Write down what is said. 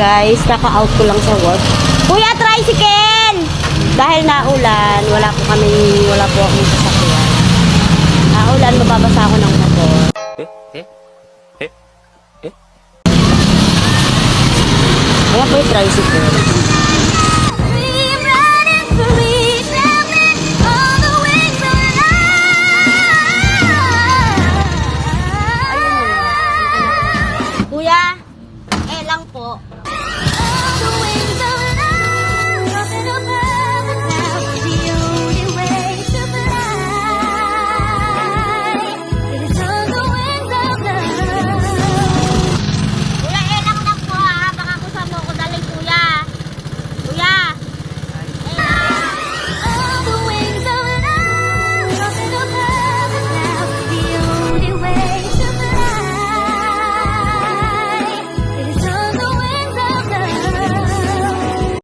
guys, kaka-out ko lang sa work. Kuya, tricycle! Dahil naulan, wala po akong sasakyan. Naulan, mababasa ako ng motor. Kaya po yung tricycle. Kuya, lang po.